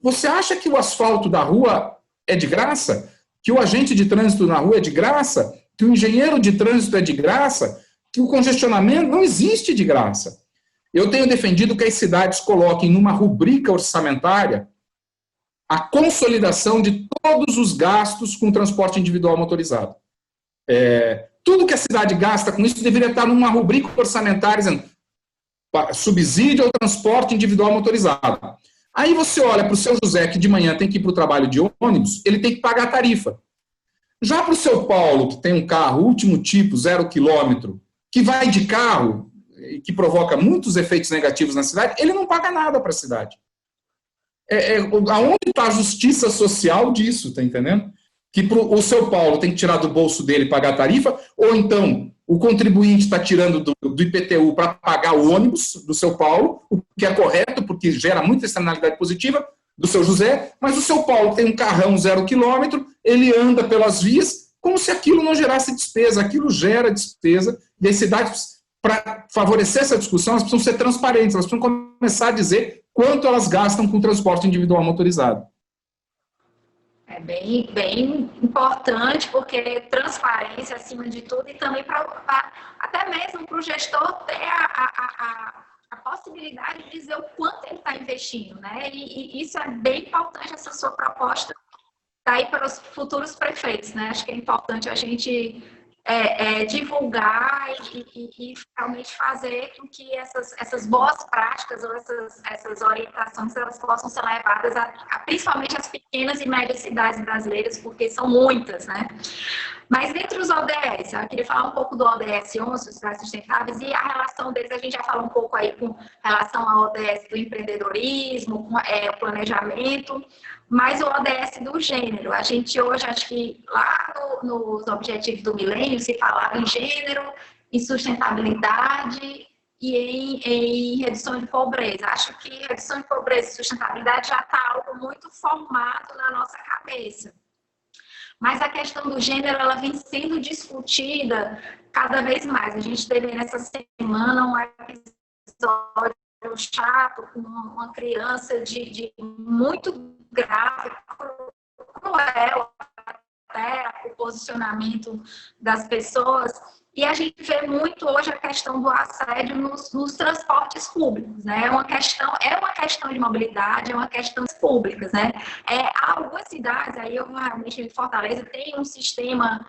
você acha que o asfalto da rua é de graça? Que o agente de trânsito na rua é de graça? Que o engenheiro de trânsito é de graça? Que o congestionamento não existe de graça. Eu tenho defendido que as cidades coloquem numa rubrica orçamentária a consolidação de todos os gastos com transporte individual motorizado. Tudo que a cidade gasta com isso deveria estar numa rubrica orçamentária dizendo subsídio ao transporte individual motorizado. Aí você olha para o seu José, que de manhã tem que ir para o trabalho de ônibus, ele tem que pagar a tarifa. Já para o seu Paulo, que tem um carro último tipo, 0 quilômetro, que vai de carro, e que provoca muitos efeitos negativos na cidade, ele não paga nada para a cidade. Aonde está a justiça social disso, tá entendendo? Que o seu Paulo tem que tirar do bolso dele e pagar a tarifa, ou então o contribuinte está tirando do IPTU para pagar o ônibus do seu Paulo, o que é correto, porque gera muita externalidade positiva do seu José, mas o seu Paulo tem um carrão 0 quilômetro, ele anda pelas vias como se aquilo não gerasse despesa, aquilo gera despesa, e as cidades, para favorecer essa discussão, elas precisam ser transparentes, elas precisam começar a dizer quanto elas gastam com transporte individual motorizado. É bem importante, porque transparência acima de tudo, e também até mesmo para o gestor ter a possibilidade de dizer o quanto ele está investindo, né? E isso é bem importante, essa sua proposta está aí para os futuros prefeitos, né? Acho que é importante a gente divulgar e realmente fazer com que essas boas práticas ou essas orientações elas possam ser levadas principalmente às pequenas e médias cidades brasileiras, porque são muitas, né? Mas dentre os ODS, eu queria falar um pouco do ODS 11, os cidades sustentáveis, e a relação deles, a gente já falou um pouco aí com relação ao ODS do empreendedorismo, com o planejamento, mas o ODS do gênero. A gente hoje, acho que lá nos Objetivos do Milênio se falava em gênero, em sustentabilidade e em redução de pobreza. Acho que redução de pobreza e sustentabilidade já está algo muito formado na nossa cabeça. Mas a questão do gênero, ela vem sendo discutida cada vez mais. A gente teve nessa semana um episódio chato com uma criança de muito grave, cruel até o posicionamento das pessoas. E a gente vê muito hoje a questão do assédio nos transportes públicos, né? É uma questão de mobilidade, é uma questão públicas, né? Algumas cidades, aí eu realmente em Fortaleza tem um sistema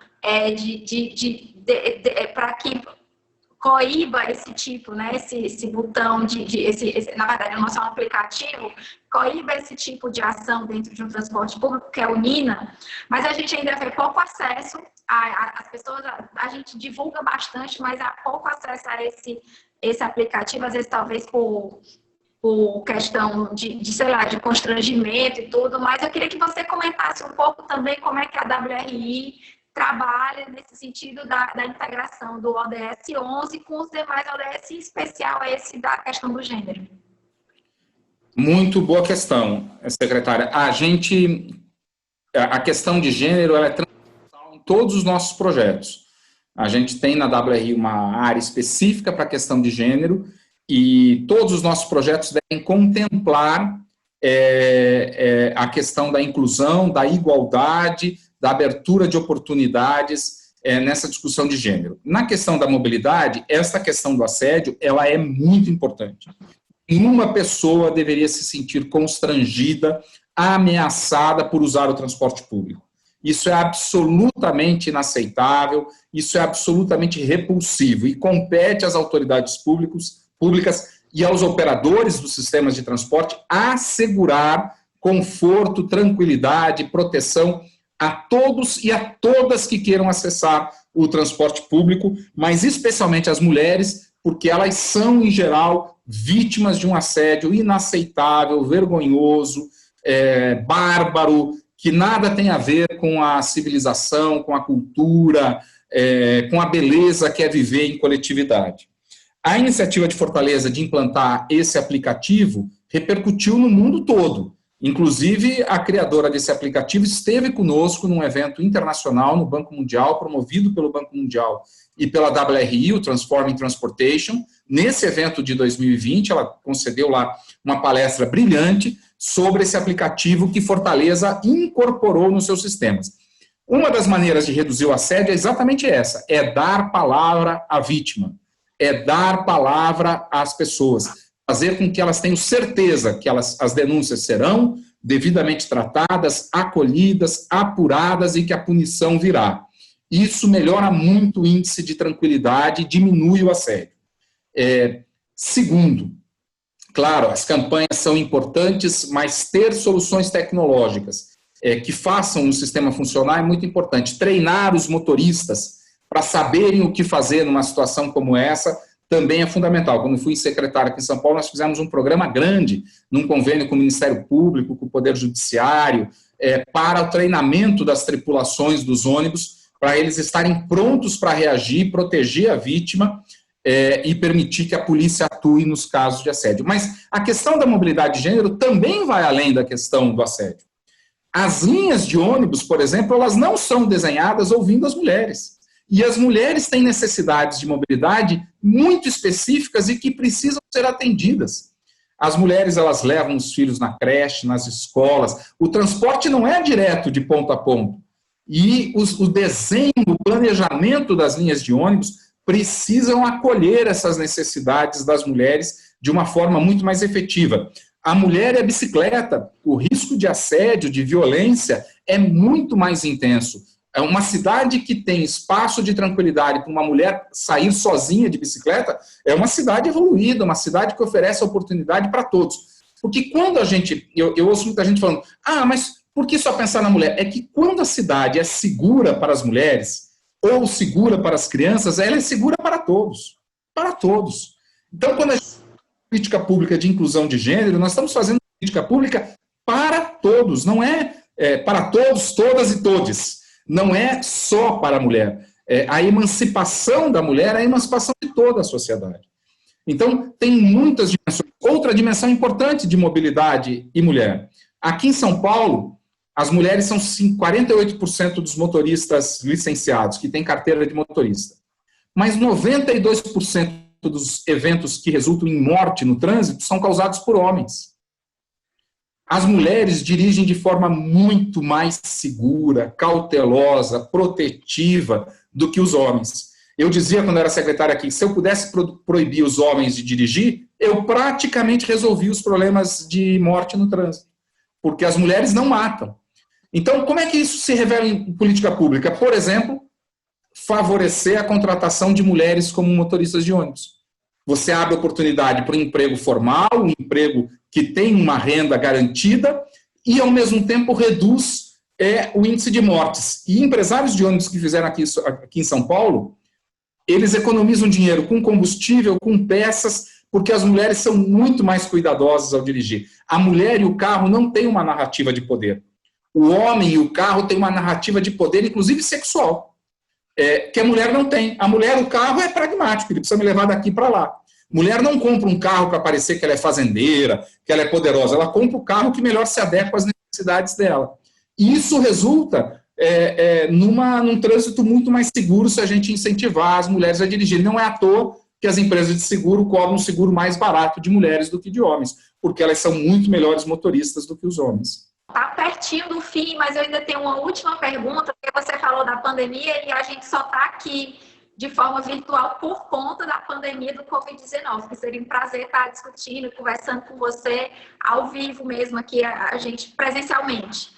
para que coíba esse tipo, né? Esse botão na verdade, o nosso aplicativo coíba esse tipo de ação dentro de um transporte público, que é o Nina, mas a gente ainda vê pouco acesso, as pessoas, a gente divulga bastante, mas há pouco acesso a esse aplicativo, às vezes talvez por questão sei lá, de constrangimento e tudo, mas eu queria que você comentasse um pouco também como é que a WRI trabalha nesse sentido da integração do ODS 11 com os demais ODS, em especial esse da questão do gênero. Muito boa questão, secretária. A questão de gênero ela é transversal em todos os nossos projetos. A gente tem na WRI uma área específica para a questão de gênero e todos os nossos projetos devem contemplar a questão da inclusão, da igualdade, da abertura de oportunidades nessa discussão de gênero. Na questão da mobilidade, essa questão do assédio, ela é muito importante. Nenhuma pessoa deveria se sentir constrangida, ameaçada por usar o transporte público. Isso é absolutamente inaceitável, isso é absolutamente repulsivo e compete às autoridades públicas e aos operadores dos sistemas de transporte assegurar conforto, tranquilidade, proteção a todos e a todas que queiram acessar o transporte público, mas especialmente as mulheres, porque elas são, em geral, vítimas de um assédio inaceitável, vergonhoso, bárbaro, que nada tem a ver com a civilização, com a cultura, com a beleza que é viver em coletividade. A iniciativa de Fortaleza de implantar esse aplicativo repercutiu no mundo todo. Inclusive, a criadora desse aplicativo esteve conosco num evento internacional no Banco Mundial, promovido pelo Banco Mundial e pela WRI, o Transforming Transportation. Nesse evento de 2020, ela concedeu lá uma palestra brilhante sobre esse aplicativo que Fortaleza incorporou nos seus sistemas. Uma das maneiras de reduzir o assédio é exatamente essa, é dar palavra à vítima. é dar palavra às pessoas, fazer com que elas tenham certeza que as denúncias serão devidamente tratadas, acolhidas, apuradas e que a punição virá. Isso melhora muito o índice de tranquilidade e diminui o assédio. Segundo, claro, as campanhas são importantes, mas ter soluções tecnológicas que façam o sistema funcionar é muito importante. Treinar os motoristas para saberem o que fazer numa situação como essa também é fundamental. Quando fui secretário aqui em São Paulo, nós fizemos um programa grande, num convênio com o Ministério Público, com o Poder Judiciário, para o treinamento das tripulações dos ônibus, para eles estarem prontos para reagir, proteger a vítima e permitir que a polícia atue nos casos de assédio. Mas a questão da mobilidade de gênero também vai além da questão do assédio. As linhas de ônibus, por exemplo, elas não são desenhadas ouvindo as mulheres. E as mulheres têm necessidades de mobilidade muito específicas e que precisam ser atendidas. As mulheres, elas levam os filhos na creche, nas escolas. O transporte não é direto de ponto a ponto. E o desenho, o planejamento das linhas de ônibus precisam acolher essas necessidades das mulheres de uma forma muito mais efetiva. A mulher e a bicicleta, o risco de assédio, de violência, é muito mais intenso. É uma cidade que tem espaço de tranquilidade para uma mulher sair sozinha de bicicleta, é uma cidade evoluída, uma cidade que oferece oportunidade para todos. Porque quando a gente, eu ouço muita gente falando, mas por que só pensar na mulher? É que quando a cidade é segura para as mulheres, ou segura para as crianças, ela é segura para todos. Para todos. Então, quando a gente faz política pública de inclusão de gênero, nós estamos fazendo política pública para todos, não é para todos, todas e todes. Não é só para a mulher. A emancipação da mulher é a emancipação de toda a sociedade. Então, tem muitas dimensões. Outra dimensão importante de mobilidade e mulher. Aqui em São Paulo, as mulheres são 48% dos motoristas licenciados, que têm carteira de motorista. Mas 92% dos eventos que resultam em morte no trânsito são causados por homens. As mulheres dirigem de forma muito mais segura, cautelosa, protetiva do que os homens. Eu dizia quando era secretário aqui, se eu pudesse proibir os homens de dirigir, eu praticamente resolvi os problemas de morte no trânsito, porque as mulheres não matam. Então, como é que isso se revela em política pública? Por exemplo, favorecer a contratação de mulheres como motoristas de ônibus. Você abre oportunidade para um emprego formal, um emprego que tem uma renda garantida e, ao mesmo tempo, reduz o índice de mortes. E empresários de ônibus que fizeram aqui em São Paulo, eles economizam dinheiro com combustível, com peças, porque as mulheres são muito mais cuidadosas ao dirigir. A mulher e o carro não têm uma narrativa de poder. O homem e o carro têm uma narrativa de poder, inclusive sexual, que a mulher não tem. A mulher, o carro é pragmático, ele precisa me levar daqui para lá. Mulher não compra um carro para parecer que ela é fazendeira, que ela é poderosa. Ela compra o carro que melhor se adequa às necessidades dela. E isso resulta num trânsito muito mais seguro se a gente incentivar as mulheres a dirigir. Não é à toa que as empresas de seguro cobram um seguro mais barato de mulheres do que de homens, porque elas são muito melhores motoristas do que os homens. Está pertinho do fim, mas eu ainda tenho uma última pergunta, porque você falou da pandemia e a gente só está aqui de forma virtual por conta da pandemia do Covid-19, que seria um prazer estar discutindo, conversando com você ao vivo mesmo aqui, a gente presencialmente.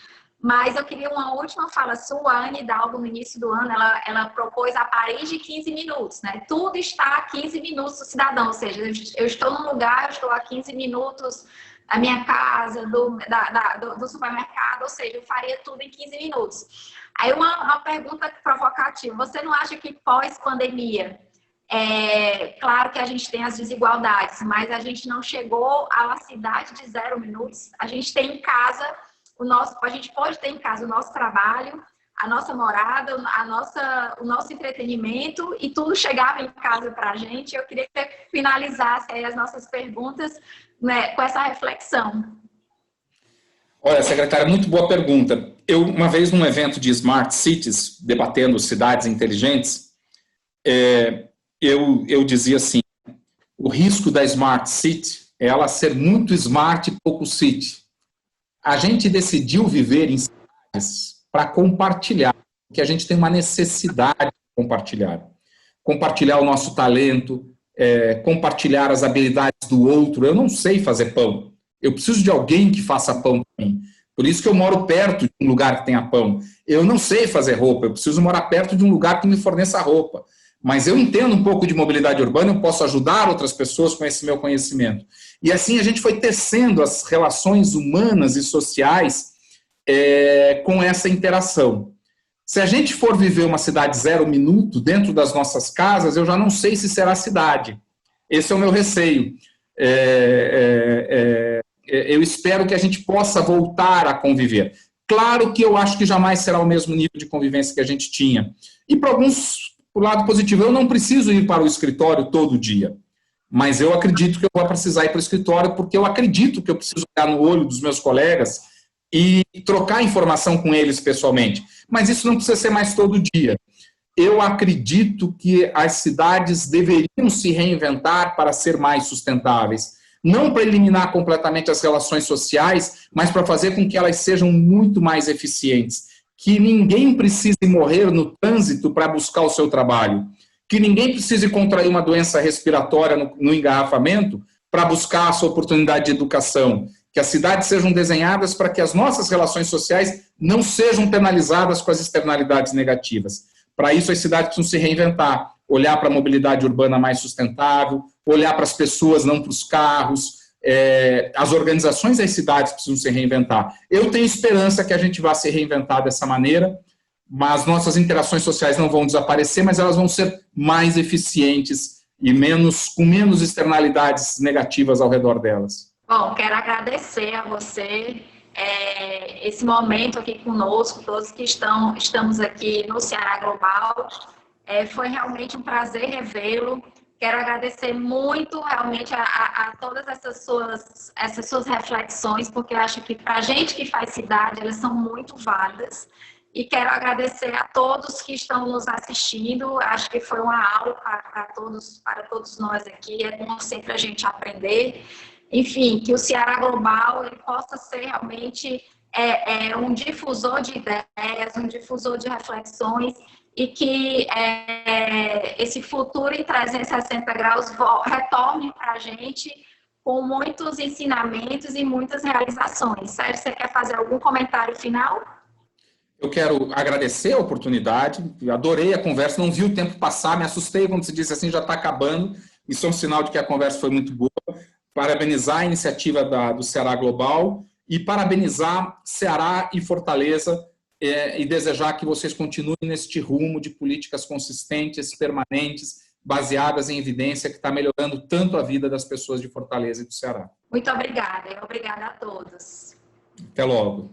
Mas eu queria uma última fala sua. A Anne Hidalgo, no início do ano, ela propôs a Paris de 15 minutos, né? Tudo está a 15 minutos do cidadão, ou seja, eu estou num lugar, eu estou a 15 minutos da minha casa, do supermercado, ou seja, eu faria tudo em 15 minutos. Aí uma pergunta provocativa, você não acha que pós-pandemia, claro que a gente tem as desigualdades, mas a gente não chegou a uma cidade de 0 minutos, a gente tem em casa, a gente pode ter em casa o nosso trabalho, a nossa morada, o nosso entretenimento e tudo chegava em casa para a gente. Eu queria que você finalizasse aí as nossas perguntas, né, com essa reflexão. Olha, secretária, muito boa pergunta. Eu, uma vez num evento de Smart Cities, debatendo cidades inteligentes, eu dizia assim, o risco da Smart City é ela ser muito smart e pouco city. A gente decidiu viver em cidades para compartilhar, porque a gente tem uma necessidade de compartilhar. Compartilhar o nosso talento, compartilhar as habilidades do outro. Eu não sei fazer pão. Eu preciso de alguém que faça pão para mim. Por isso que eu moro perto de um lugar que tenha pão. Eu não sei fazer roupa, eu preciso morar perto de um lugar que me forneça roupa. Mas eu entendo um pouco de mobilidade urbana, eu posso ajudar outras pessoas com esse meu conhecimento. E assim a gente foi tecendo as relações humanas e sociais com essa interação. Se a gente for viver uma cidade 0 minuto dentro das nossas casas, eu já não sei se será cidade. Esse é o meu receio. Eu espero que a gente possa voltar a conviver. Claro que eu acho que jamais será o mesmo nível de convivência que a gente tinha. E para alguns, por lado positivo, eu não preciso ir para o escritório todo dia. Mas eu acredito que eu vou precisar ir para o escritório porque eu acredito que eu preciso olhar no olho dos meus colegas e trocar informação com eles pessoalmente. Mas isso não precisa ser mais todo dia. Eu acredito que as cidades deveriam se reinventar para ser mais sustentáveis. Não para eliminar completamente as relações sociais, mas para fazer com que elas sejam muito mais eficientes. Que ninguém precise morrer no trânsito para buscar o seu trabalho. Que ninguém precise contrair uma doença respiratória no engarrafamento para buscar a sua oportunidade de educação. Que as cidades sejam desenhadas para que as nossas relações sociais não sejam penalizadas com as externalidades negativas. Para isso, as cidades precisam se reinventar, olhar para a mobilidade urbana mais sustentável, olhar para as pessoas, não para os carros. As organizações das cidades precisam se reinventar. Eu tenho esperança que a gente vá se reinventar dessa maneira, mas nossas interações sociais não vão desaparecer, mas elas vão ser mais eficientes e com menos externalidades negativas ao redor delas. Bom, quero agradecer a você esse momento aqui conosco, todos que estamos aqui no Ceará Global. Foi realmente um prazer revê-lo. Quero agradecer muito realmente a todas essas suas reflexões, porque eu acho que para a gente que faz cidade, elas são muito válidas. E quero agradecer a todos que estão nos assistindo. Acho que foi uma aula para todos nós aqui. É bom sempre a gente aprender. Enfim, que o Ceará Global ele possa ser realmente um difusor de ideias, um difusor de reflexões e que esse futuro em 360 graus retorne para a gente com muitos ensinamentos e muitas realizações. Sérgio, você quer fazer algum comentário final? Eu quero agradecer a oportunidade, adorei a conversa, não vi o tempo passar, me assustei quando você disse assim, já está acabando. Isso é um sinal de que a conversa foi muito boa. Parabenizar a iniciativa do Ceará Global e parabenizar Ceará e Fortaleza e desejar que vocês continuem neste rumo de políticas consistentes, permanentes, baseadas em evidência, que está melhorando tanto a vida das pessoas de Fortaleza e do Ceará. Muito obrigada. E obrigada a todos. Até logo.